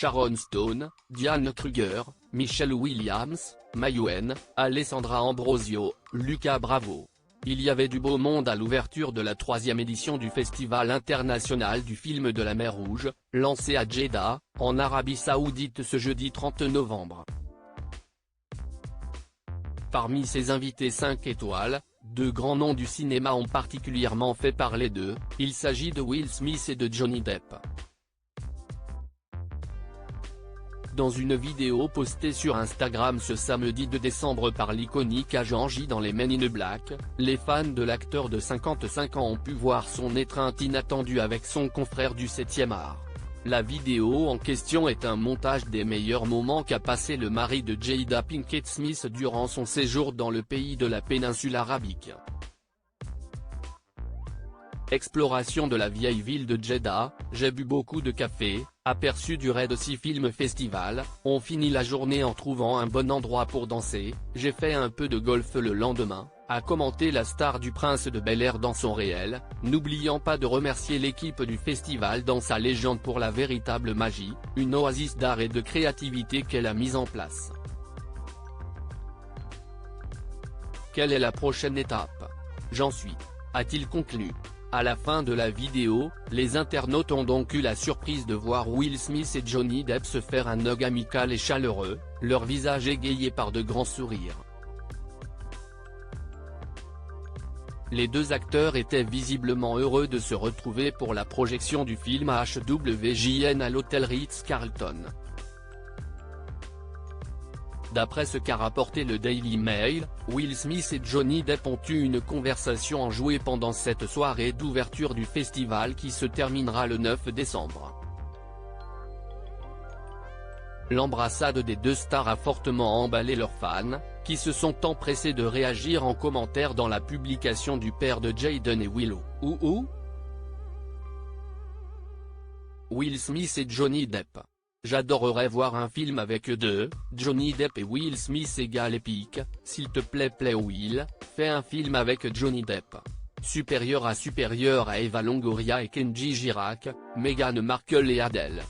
Sharon Stone, Diane Kruger, Michelle Williams, Mayouen, Alessandra Ambrosio, Lucas Bravo. Il y avait du beau monde à l'ouverture de la 3e édition du Festival international du film de la mer Rouge, lancé à Jeddah, en Arabie Saoudite ce jeudi 30 novembre. Parmi ses invités 5 étoiles, 2 grands noms du cinéma ont particulièrement fait parler d'eux, il s'agit de Will Smith et de Johnny Depp. Dans une vidéo postée sur Instagram ce samedi 2 décembre par l'iconique agent J dans les Men in Black, les fans de l'acteur de 55 ans ont pu voir son étreinte inattendue avec son confrère du 7e art. La vidéo en question est un montage des meilleurs moments qu'a passé le mari de Jada Pinkett Smith durant son séjour dans le pays de la péninsule arabique. Exploration de la vieille ville de Jeddah, j'ai bu beaucoup de café, aperçu du Red Sea Film Festival, on finit la journée en trouvant un bon endroit pour danser, j'ai fait un peu de golf le lendemain, a commenté la star du Prince de Bel-Air dans son réel, n'oubliant pas de remercier l'équipe du festival dans sa légende pour la véritable magie, une oasis d'art et de créativité qu'elle a mise en place. Quelle est la prochaine étape? J'en suis. A-t-il conclu. À la fin de la vidéo, les internautes ont donc eu la surprise de voir Will Smith et Johnny Depp se faire un hug amical et chaleureux, leur visage égayé par de grands sourires. Les 2 acteurs étaient visiblement heureux de se retrouver pour la projection du film à HWJN à l'hôtel Ritz-Carlton. D'après ce qu'a rapporté le Daily Mail, Will Smith et Johnny Depp ont eu une conversation enjouée pendant cette soirée d'ouverture du festival qui se terminera le 9 décembre. L'embrassade des 2 stars a fortement emballé leurs fans, qui se sont empressés de réagir en commentaire dans la publication du père de Jaden et Willow. Will Smith et Johnny Depp. J'adorerais voir un film avec eux deux, Johnny Depp et Will Smith égale épique, s'il te plaît Will, fais un film avec Johnny Depp. Supérieur à Eva Longoria et Kenji Girac, Meghan Markle et Adele.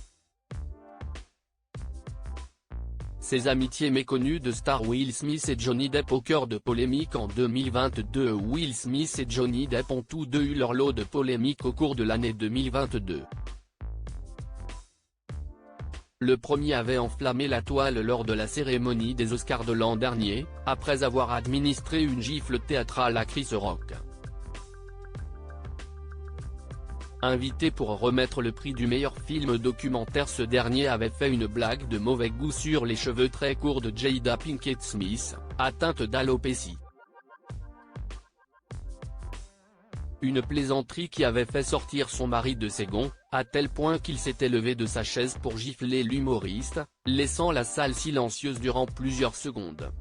Ces amitiés méconnues de stars Will Smith et Johnny Depp au cœur de polémiques en 2022. Will Smith et Johnny Depp ont tous deux eu leur lot de polémiques au cours de l'année 2022. Le premier avait enflammé la toile lors de la cérémonie des Oscars de l'an dernier, après avoir administré une gifle théâtrale à Chris Rock. Invité pour remettre le prix du meilleur film documentaire, ce dernier avait fait une blague de mauvais goût sur les cheveux très courts de Jada Pinkett Smith, atteinte d'alopécie. Une plaisanterie qui avait fait sortir son mari de ses gonds, à tel point qu'il s'était levé de sa chaise pour gifler l'humoriste, laissant la salle silencieuse durant plusieurs secondes.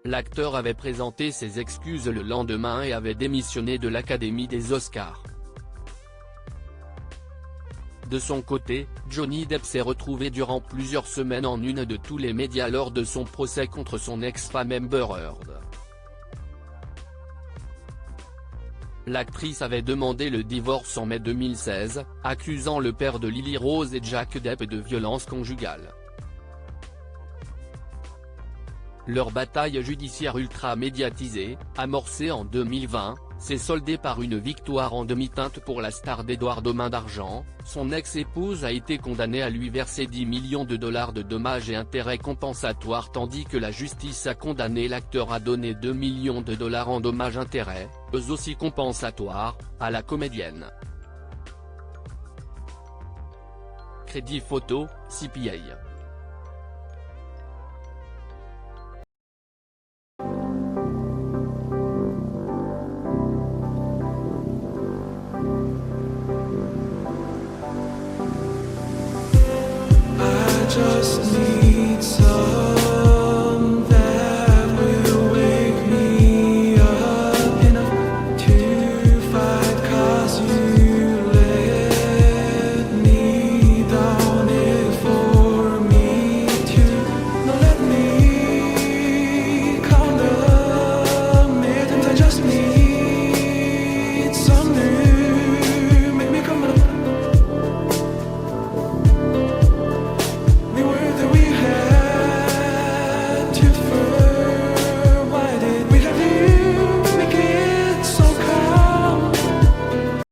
L'acteur avait présenté ses excuses le lendemain et avait démissionné de l'Académie des Oscars. De son côté, Johnny Depp s'est retrouvé durant plusieurs semaines en une de tous les médias lors de son procès contre son ex-femme Amber Heard. L'actrice avait demandé le divorce en mai 2016, accusant le père de Lily Rose et Jack Depp de violence conjugale. Leur bataille judiciaire ultra médiatisée, amorcée en 2020, s'est soldée par une victoire en demi-teinte pour la star d'Edward aux mains d'argent. Son ex-épouse a été condamnée à lui verser 10 millions de dollars de dommages et intérêts compensatoires, tandis que la justice a condamné l'acteur à donner 2 millions de dollars en dommages-intérêts, eux aussi compensatoires, à la comédienne. Crédit photo, CPA.